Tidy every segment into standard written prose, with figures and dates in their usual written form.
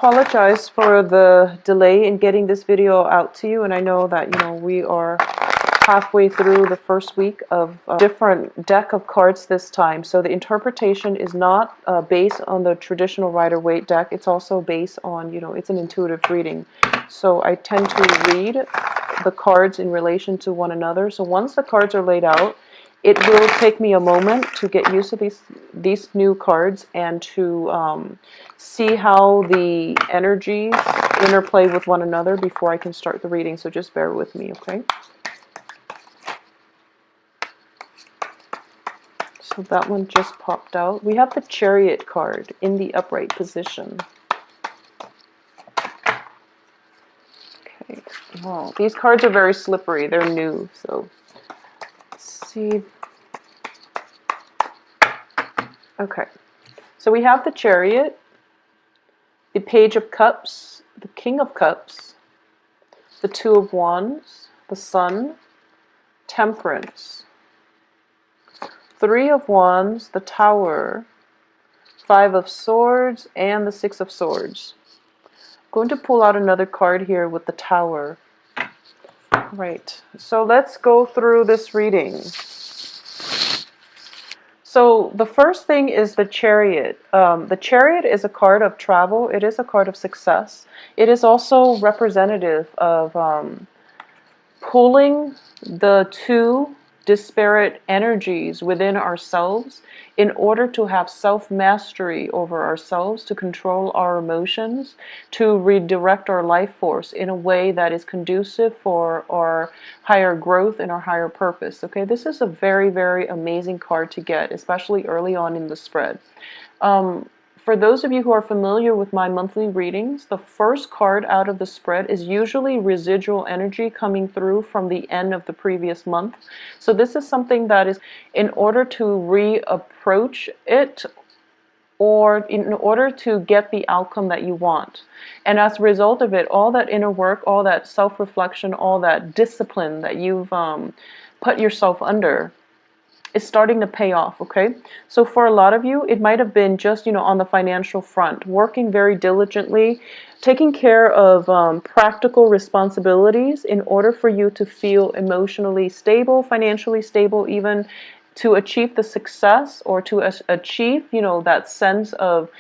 Apologize for the delay in getting this video out to you, and I know that we are halfway through the first week of a different deck of cards this time, so the interpretation is not based on the traditional Rider-Waite deck. It's also based on, it's an intuitive reading, so I tend to read the cards in relation to one another. So once the cards are laid out, it will take me a moment to get used to these new cards and to see how the energies interplay with one another before I can start the reading. So just bear with me, okay? So that one just popped out. We have the Chariot card in the upright position. Okay. Oh, these cards are very slippery. They're new, so let's see. Okay, so we have the Chariot, the Page of Cups, the King of Cups, the Two of Wands, the Sun, Temperance, Three of Wands, the Tower, Five of Swords, and the Six of Swords. I'm going to pull out another card here with the Tower. Right, so let's go through this reading. So the first thing is the Chariot. The Chariot is a card of travel. It is a card of success. It is also representative of pulling the two disparate energies within ourselves in order to have self-mastery over ourselves, to control our emotions, to redirect our life force in a way that is conducive for our higher growth and our higher purpose. Okay, this is a very, very amazing card to get, especially early on in the spread. For those of you who are familiar with my monthly readings, the first card out of the spread is usually residual energy coming through from the end of the previous month. So this is something that is in order to reapproach it, or in order to get the outcome that you want. And as a result of it, all that inner work, all that self-reflection, all that discipline that you've put yourself under is starting to pay off, okay? So for a lot of you, it might have been just, on the financial front, working very diligently, taking care of practical responsibilities in order for you to feel emotionally stable, financially stable, even to achieve the success or to achieve, that sense of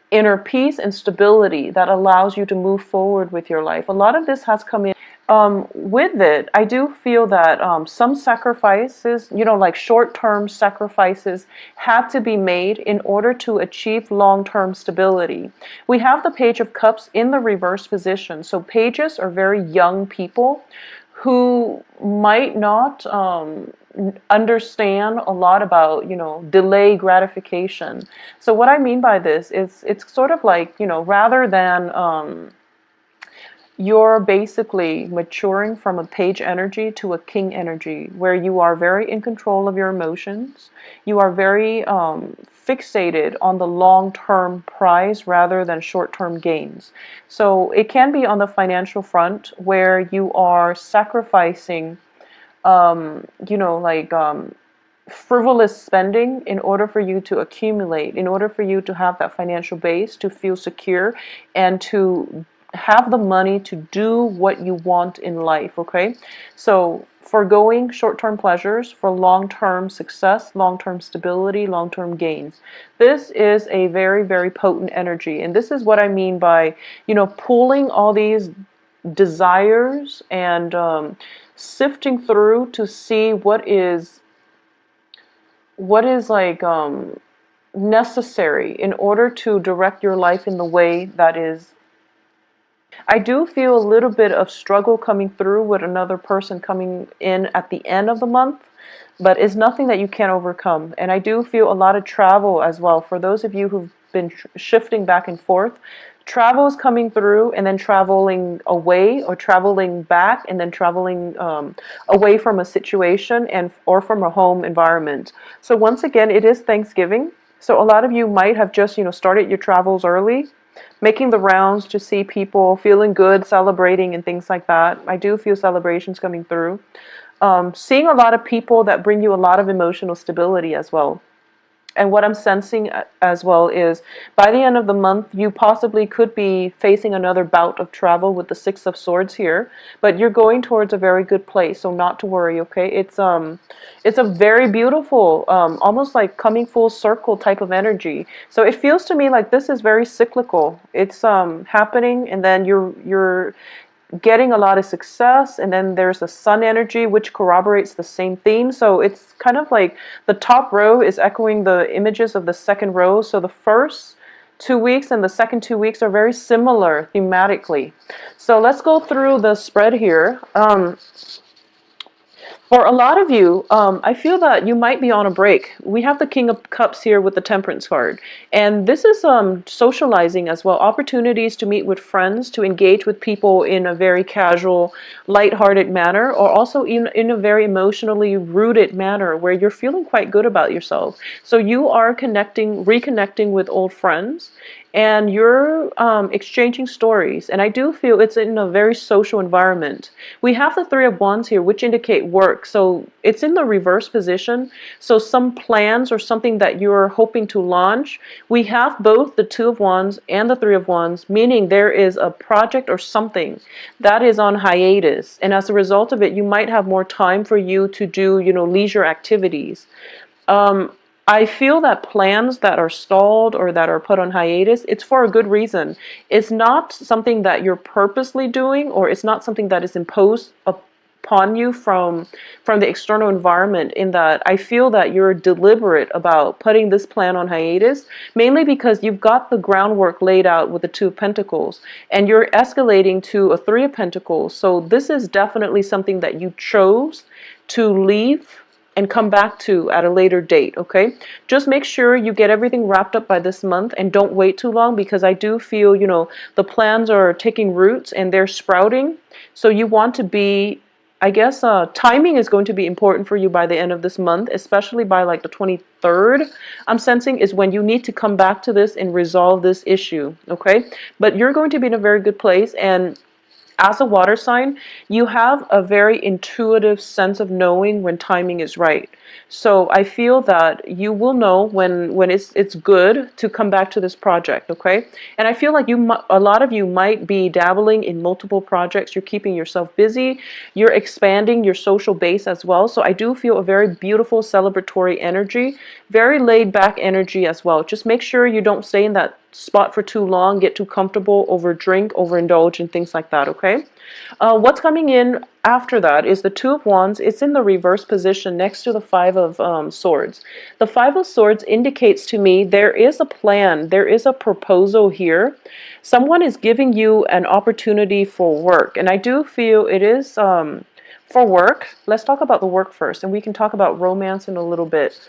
inner peace and stability that allows you to move forward with your life. A lot of this has come in. With it, I do feel that some sacrifices, like short-term sacrifices, had to be made in order to achieve long-term stability. We have the Page of Cups in the reverse position. So pages are very young people who might not understand a lot about, delay gratification. So what I mean by this is it's sort of like, rather than you're basically maturing from a page energy to a king energy, where you are very in control of your emotions. You are very fixated on the long-term prize rather than short-term gains. So it can be on the financial front where you are sacrificing, frivolous spending in order for you to accumulate, in order for you to have that financial base, to feel secure, and to have the money to do what you want in life, okay? So forgoing short-term pleasures for long-term success, long-term stability, long-term gains. This is a very, very potent energy. And this is what I mean by, pulling all these desires and sifting through to see what is like necessary in order to direct your life in the way that is. I do feel a little bit of struggle coming through with another person coming in at the end of the month, but it's nothing that you can't overcome. And I do feel a lot of travel as well. For those of you who've been shifting back and forth, travel is coming through, and then traveling away, or traveling back, and then traveling away from a situation or from a home environment. So once again, it is Thanksgiving. So a lot of you might have just, started your travels early, making the rounds to see people, feeling good, celebrating, and things like that. I do feel celebrations coming through. Seeing a lot of people that bring you a lot of emotional stability as well. And what I'm sensing as well is by the end of the month, you possibly could be facing another bout of travel with the Six of Swords here, but you're going towards a very good place, so not to worry, okay? It's a very beautiful, almost like coming full circle type of energy. So it feels to me like this is very cyclical. It's happening, and then you're getting a lot of success, and then there's the sun energy which corroborates the same theme. So it's kind of like the top row is echoing the images of the second row. So the first 2 weeks and the second 2 weeks are very similar thematically. So let's go through the spread here. For a lot of you, I feel that you might be on a break. We have the King of Cups here with the Temperance card. And this is socializing as well. Opportunities to meet with friends, to engage with people in a very casual, lighthearted manner, or also in a very emotionally rooted manner where you're feeling quite good about yourself. So you are reconnecting with old friends, and you're exchanging stories. And I do feel it's in a very social environment. We have the Three of Wands here, which indicate work. So it's in the reverse position. So some plans or something that you're hoping to launch, we have both the Two of Wands and the Three of Wands, meaning there is a project or something that is on hiatus. And as a result of it, you might have more time for you to do, leisure activities. I feel that plans that are stalled or that are put on hiatus, it's for a good reason. It's not something that you're purposely doing, or it's not something that is imposed upon you from the external environment, in that I feel that you're deliberate about putting this plan on hiatus, mainly because you've got the groundwork laid out with the Two of Pentacles, and you're escalating to a Three of Pentacles. So this is definitely something that you chose to leave and come back to at a later date, okay? Just make sure you get everything wrapped up by this month, and don't wait too long, because I do feel, the plans are taking roots and they're sprouting. So you want to be, I guess, timing is going to be important for you by the end of this month, especially by like the 23rd, I'm sensing, is when you need to come back to this and resolve this issue, okay? But you're going to be in a very good place, and as a water sign, you have a very intuitive sense of knowing when timing is right. So I feel that you will know when it's good to come back to this project, okay? And I feel like a lot of you might be dabbling in multiple projects. You're keeping yourself busy. You're expanding your social base as well. So I do feel a very beautiful celebratory energy, very laid back energy as well. Just make sure you don't stay in that spot for too long, get too comfortable, overdrink, overindulge, and things like that, okay? What's coming in after that is the Two of Wands. It's in the reverse position next to the Five of Swords. The Five of Swords indicates to me there is a plan, there is a proposal here. Someone is giving you an opportunity for work, and I do feel it is for work. Let's talk about the work first, and we can talk about romance in a little bit.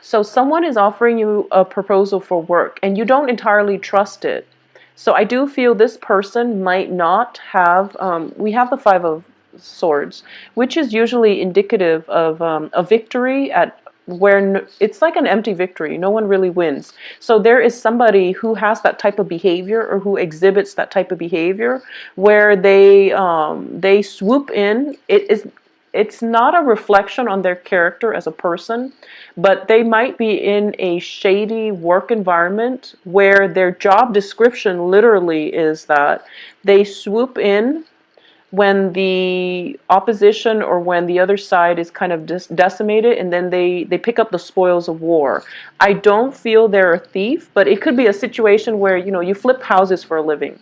So someone is offering you a proposal for work, and you don't entirely trust it. So I do feel this person might not have, we have the Five of Swords, which is usually indicative of a victory at where it's like an empty victory. No one really wins. So there is somebody who has that type of behavior, or who exhibits that type of behavior, where they swoop in. It's not a reflection on their character as a person, but they might be in a shady work environment where their job description literally is that they swoop in when the opposition or when the other side is kind of decimated, and then they pick up the spoils of war. I don't feel they're a thief, but it could be a situation where, you flip houses for a living.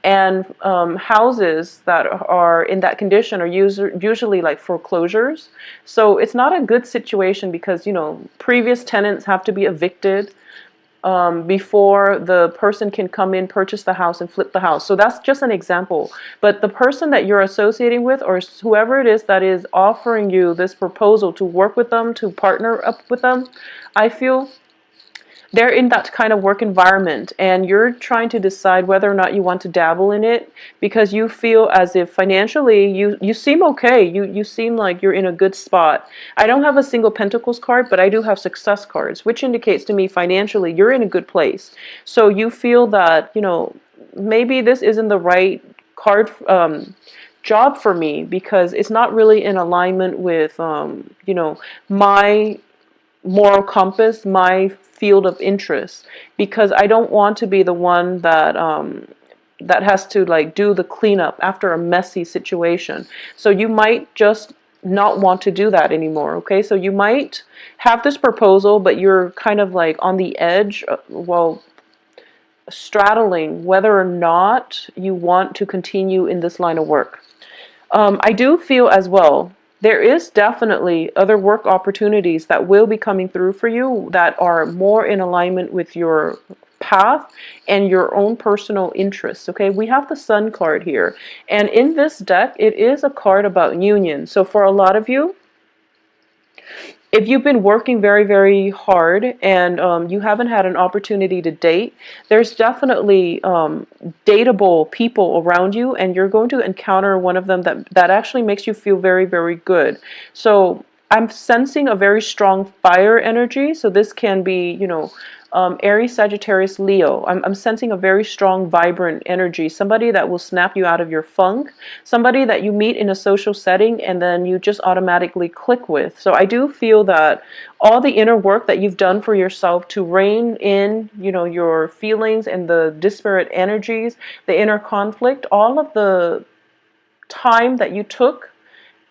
And houses that are in that condition are usually like foreclosures. So it's not a good situation, because, previous tenants have to be evicted before the person can come in, purchase the house, and flip the house. So that's just an example. But the person that you're associating with, or whoever it is that is offering you this proposal to work with them, to partner up with them, I feel they're in that kind of work environment, and you're trying to decide whether or not you want to dabble in it, because you feel as if financially you seem okay. You seem like you're in a good spot. I don't have a single Pentacles card, but I do have success cards, which indicates to me financially you're in a good place. So you feel that, maybe this isn't the right card job for me, because it's not really in alignment with my moral compass, my field of interest, because I don't want to be the one that that has to like do the cleanup after a messy situation. So you might just not want to do that anymore, okay? So you might have this proposal, but you're kind of like on the edge, well, straddling whether or not you want to continue in this line of work. I do feel as well, there is definitely other work opportunities that will be coming through for you that are more in alignment with your path and your own personal interests. Okay, we have the Sun card here, and in this deck, it is a card about union. So for a lot of you, if you've been working very, very hard and you haven't had an opportunity to date, there's definitely dateable people around you, and you're going to encounter one of them that actually makes you feel very, very good. So I'm sensing a very strong fire energy. So this can be, you know, Aries, Sagittarius, Leo. I'm sensing a very strong, vibrant energy. Somebody that will snap you out of your funk. Somebody that you meet in a social setting and then you just automatically click with. So I do feel that all the inner work that you've done for yourself to rein in, you know, your feelings and the disparate energies, the inner conflict, all of the time that you took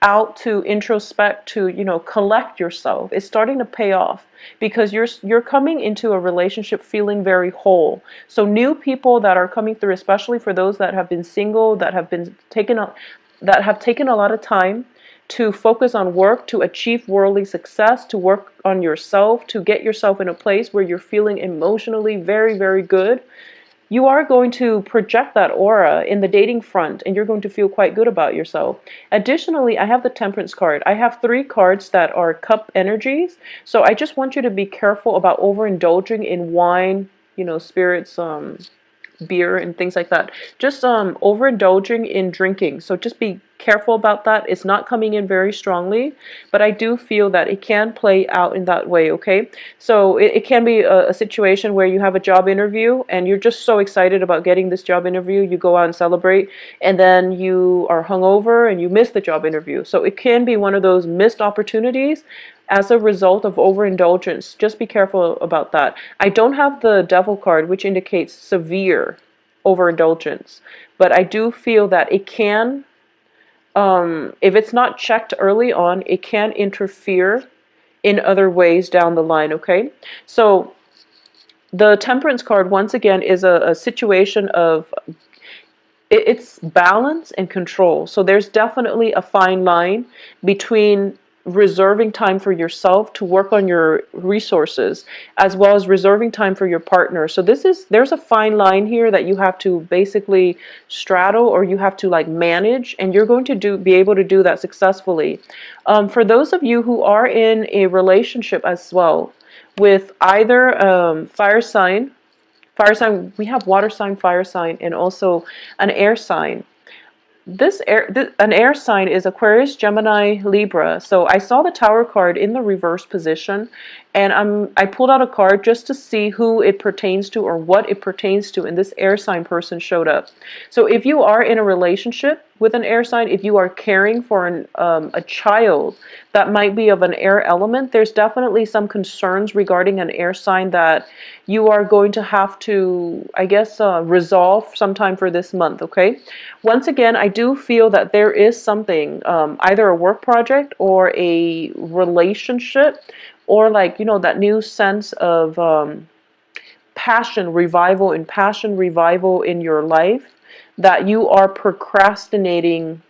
out to introspect, to, you know, collect yourself, is starting to pay off, because you're coming into a relationship feeling very whole. So new people that are coming through, especially for those that have been single, that have taken a lot of time to focus on work, to achieve worldly success, to work on yourself, to get yourself in a place where you're feeling emotionally very, very good. You are going to project that aura in the dating front, and you're going to feel quite good about yourself. Additionally, I have the Temperance card. I have 3 cards that are cup energies. So I just want you to be careful about overindulging in wine, you know, spirits, beer and things like that. Just overindulging in drinking. So just be careful about that. It's not coming in very strongly, but I do feel that it can play out in that way, okay? So it can be a situation where you have a job interview and you're just so excited about getting this job interview, you go out and celebrate, and then you are hungover and you miss the job interview. So it can be one of those missed opportunities as a result of overindulgence. Just be careful about that. I don't have the Devil card, which indicates severe overindulgence, but I do feel that it can, if it's not checked early on, it can interfere in other ways down the line, okay? So the Temperance card, once again, is a situation of, it's balance and control. So there's definitely a fine line between reserving time for yourself to work on your resources, as well as reserving time for your partner. So there's a fine line here that you have to basically straddle, or you have to like manage, and you're going to be able to do that successfully. For those of you who are in a relationship as well with either fire sign, we have water sign, fire sign, and also an air sign. An air sign is Aquarius, Gemini, Libra. So I saw the Tower card in the reverse position, and I pulled out a card just to see who it pertains to or what it pertains to, and this air sign person showed up. So if you are in a relationship with an air sign, if you are caring for a child that might be of an air element, there's definitely some concerns regarding an air sign that you are going to have to, I guess, resolve sometime for this month, okay? Once again, I do feel that there is something, either a work project or a relationship, or like, you know, that new sense of passion revival in your life that you are procrastinating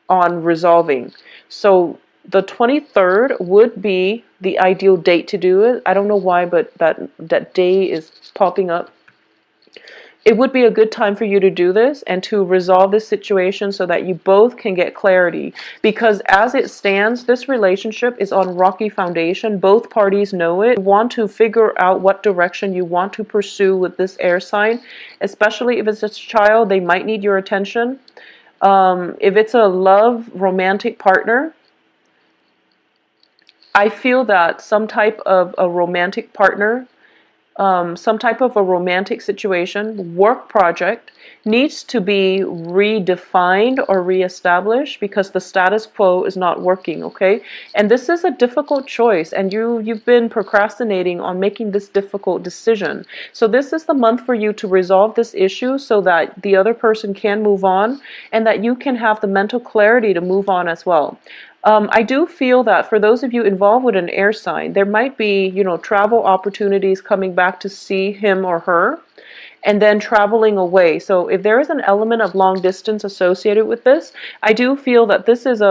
on resolving. So the 23rd would be the ideal date to do it. I don't know why, but that day is popping up. It would be a good time for you to do this and to resolve this situation so that you both can get clarity. Because as it stands, this relationship is on rocky foundation. Both parties know it. You want to figure out what direction you want to pursue with this air sign, especially if it's a child, they might need your attention. If it's a love romantic partner, I feel that some type of a romantic partner some type of a romantic situation, work project needs to be redefined or reestablished because the status quo is not working, okay? And this is a difficult choice, and you've been procrastinating on making this difficult decision. So this is the month for you to resolve this issue so that the other person can move on and that you can have the mental clarity to move on as well. I do feel that for those of you involved with an air sign, there might be, travel opportunities coming back to see him or her, and then traveling away. So if there is an element of long distance associated with this, I do feel that this is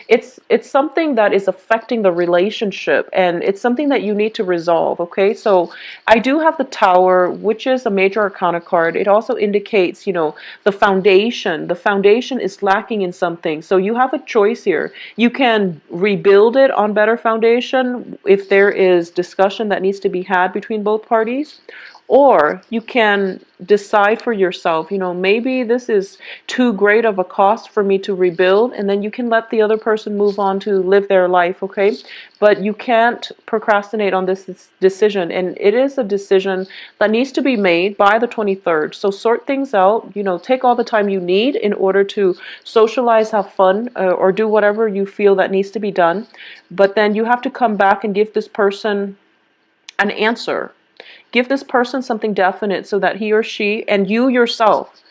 it's something that is affecting the relationship, and it's something that you need to resolve. Okay, so I do have the Tower, which is a major arcana card. It also indicates, the foundation. The foundation is lacking in something, so you have a choice here. You can rebuild it on better foundation if there is discussion that needs to be had between both parties. Or you can decide for yourself, maybe this is too great of a cost for me to rebuild, and then you can let the other person move on to live their life, okay? But you can't procrastinate on this decision, and it is a decision that needs to be made by the 23rd. So sort things out, take all the time you need in order to socialize, have fun, or do whatever you feel that needs to be done. But then you have to come back and give this person an answer. Give this person something definite so that he or she and you yourself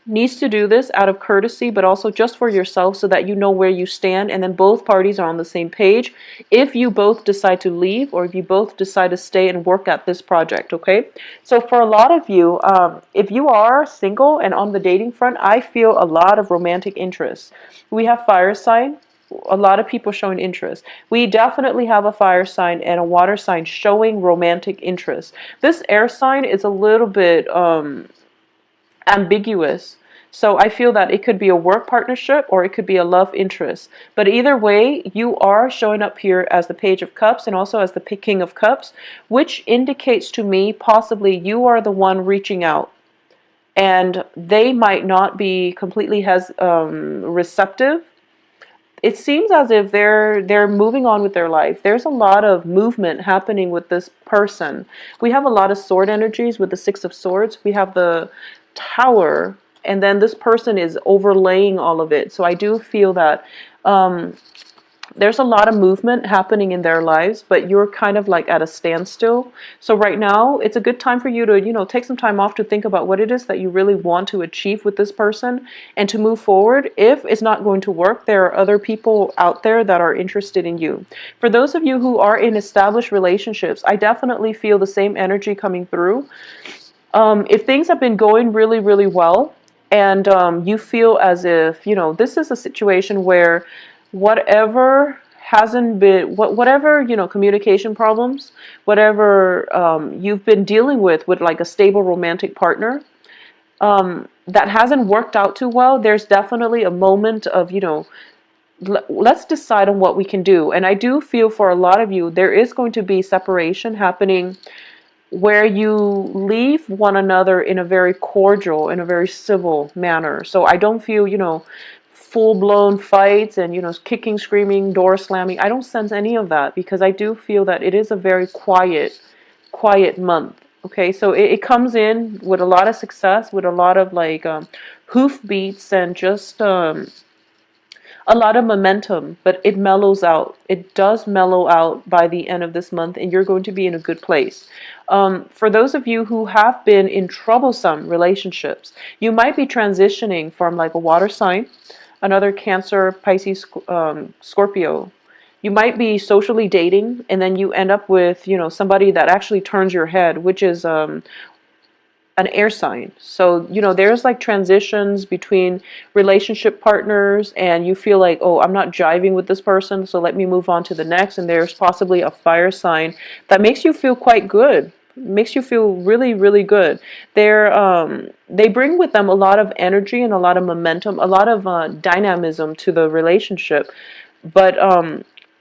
needs to do this out of courtesy, but also just for yourself so that you know where you stand, and then both parties are on the same page if you both decide to leave or if you both decide to stay and work at this project, okay? So for a lot of you, if you are single and on the dating front, I feel a lot of romantic interest. We have fire sign. A lot of people showing interest. We definitely have a fire sign and a water sign showing romantic interest. This air sign is a little bit ambiguous. So I feel that it could be a work partnership or it could be a love interest. But either way, you are showing up here as the Page of Cups and also as the King of Cups, which indicates to me possibly you are the one reaching out. And they might not be completely receptive. It seems as if they're moving on with their life. There's a lot of movement happening with this person. We have a lot of sword energies with the Six of Swords. We have the Tower, and then this person is overlaying all of it. So I do feel that there's a lot of movement happening in their lives, but you're kind of like at a standstill. So right now, it's a good time for you to, take some time off to think about what it is that you really want to achieve with this person and to move forward. If it's not going to work, there are other people out there that are interested in you. For those of you who are in established relationships, I definitely feel the same energy coming through. If things have been going really, really well, and you feel as if, this is a situation where whatever hasn't been, whatever, communication problems, whatever you've been dealing with like a stable romantic partner, that hasn't worked out too well, there's definitely a moment of, let's decide on what we can do. And I do feel for a lot of you, there is going to be separation happening where you leave one another in a very cordial, in a very civil manner. So I don't feel, full-blown fights and, kicking, screaming, door slamming. I don't sense any of that because I do feel that it is a very quiet month. Okay, so it comes in with a lot of success, with a lot of like hoof beats and just a lot of momentum, but it mellows out. It does mellow out by the end of this month, and you're going to be in a good place. For those of you who have been in troublesome relationships, you might be transitioning from like a water sign, another Cancer, Pisces, Scorpio. You might be socially dating, and then you end up with, somebody that actually turns your head, which is an air sign. So, there's like transitions between relationship partners and you feel like, oh, I'm not jiving with this person, so let me move on to the next. And there's possibly a fire sign that makes you feel quite good. Makes you feel really, really good. They bring with them a lot of energy and a lot of momentum, a lot of dynamism to the relationship. But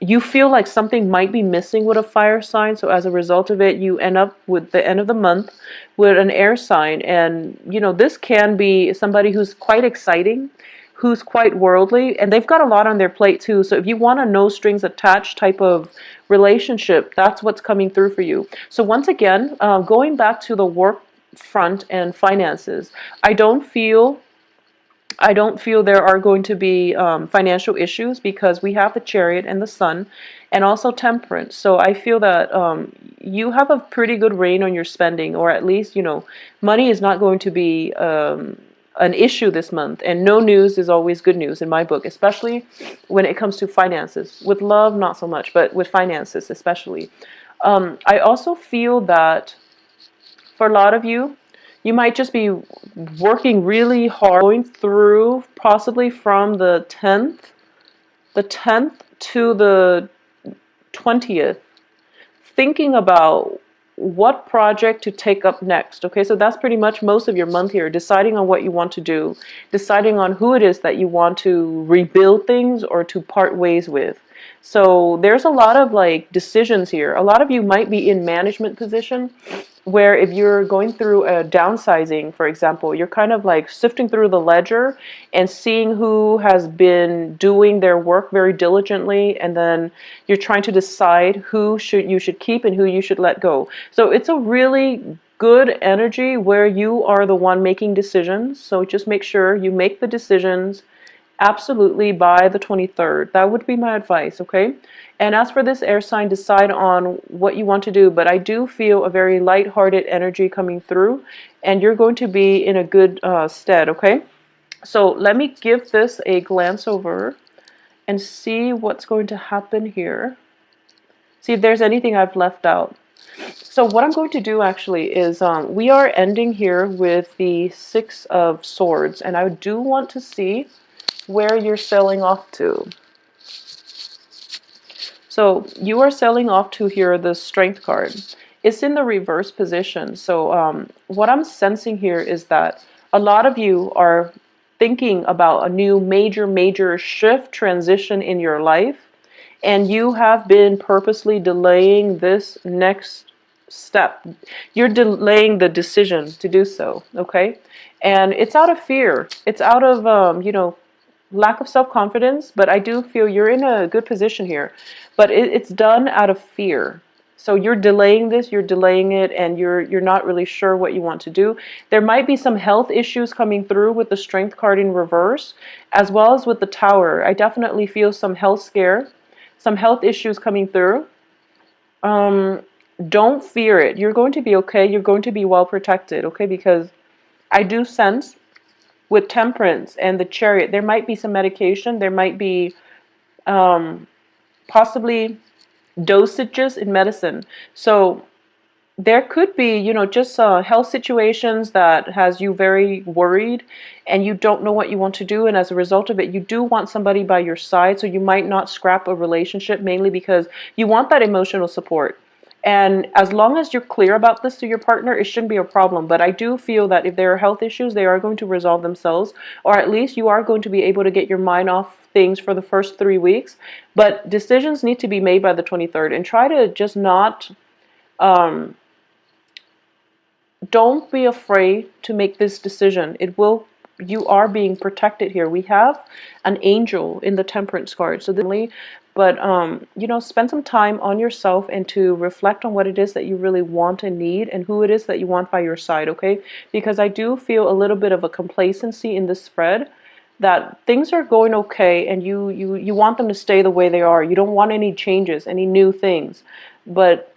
you feel like something might be missing with a fire sign, so as a result of it, you end up with the end of the month with an air sign. And, this can be somebody who's quite exciting, who's quite worldly, and they've got a lot on their plate too. So if you want a no strings attached type of relationship, that's what's coming through for you. So once again, going back to the work front and finances, I don't feel there are going to be financial issues, because we have the Chariot and the Sun, and also Temperance. So I feel that you have a pretty good reign on your spending, or at least, money is not going to be an issue this month. And no news is always good news in my book, especially when it comes to finances. With love, not so much, but with finances especially. I also feel that for a lot of you, you might just be working really hard, going through possibly from the 10th to the 20th, thinking about what project to take up next. Okay, so that's pretty much most of your month here, deciding on what you want to do, deciding on who it is that you want to rebuild things or to part ways with. So there's a lot of like decisions here. A lot of you might be in management position, where if you're going through a downsizing, for example, you're kind of like sifting through the ledger and seeing who has been doing their work very diligently, and then you're trying to decide who you should keep and who you should let go. So it's a really good energy where you are the one making decisions. So just make sure you make the decisions absolutely by the 23rd. That would be my advice, okay? And as for this air sign, decide on what you want to do. But I do feel a very light-hearted energy coming through, and you're going to be in a good stead, okay? So let me give this a glance over and see what's going to happen here. See if there's anything I've left out. So what I'm going to do actually is we are ending here with the Six of Swords, and I do want to see where you're sailing off to. So you are sailing off to here, the Strength card. It's in the reverse position. So what I'm sensing here is that a lot of you are thinking about a new major shift, transition in your life, and you have been purposely delaying this next step. You're delaying the decision to do so, okay? And it's out of fear. It's out of, lack of self-confidence, but I do feel you're in a good position here. But it's done out of fear. So you're delaying this, you're delaying it, and you're not really sure what you want to do. There might be some health issues coming through with the Strength card in reverse, as well as with the Tower. I definitely feel some health scare, some health issues coming through. Don't fear it. You're going to be okay. You're going to be well protected, okay? Because I do sense with Temperance and the Chariot, there might be some medication. There might be possibly dosages in medicine. So there could be, just health situations that has you very worried, and you don't know what you want to do. And as a result of it, you do want somebody by your side. So you might not scrap a relationship, mainly because you want that emotional support. And as long as you're clear about this to your partner, it shouldn't be a problem. But I do feel that if there are health issues, they are going to resolve themselves, or at least you are going to be able to get your mind off things for the first 3 weeks. But decisions need to be made by the 23rd, and try to just not, don't be afraid to make this decision. You are being protected here. We have an angel in the Temperance card. So but spend some time on yourself and to reflect on what it is that you really want and need, and who it is that you want by your side, okay? Because I do feel a little bit of a complacency in this spread, that things are going okay, and you want them to stay the way they are. You don't want any changes, any new things. But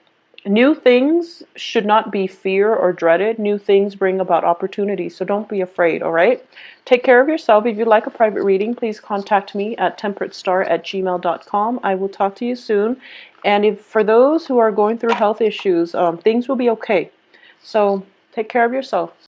new things should not be fear or dreaded. New things bring about opportunities, so don't be afraid, all right? Take care of yourself. If you'd like a private reading, please contact me at temperatestar@gmail.com. I will talk to you soon. And if for those who are going through health issues, things will be okay. So take care of yourself.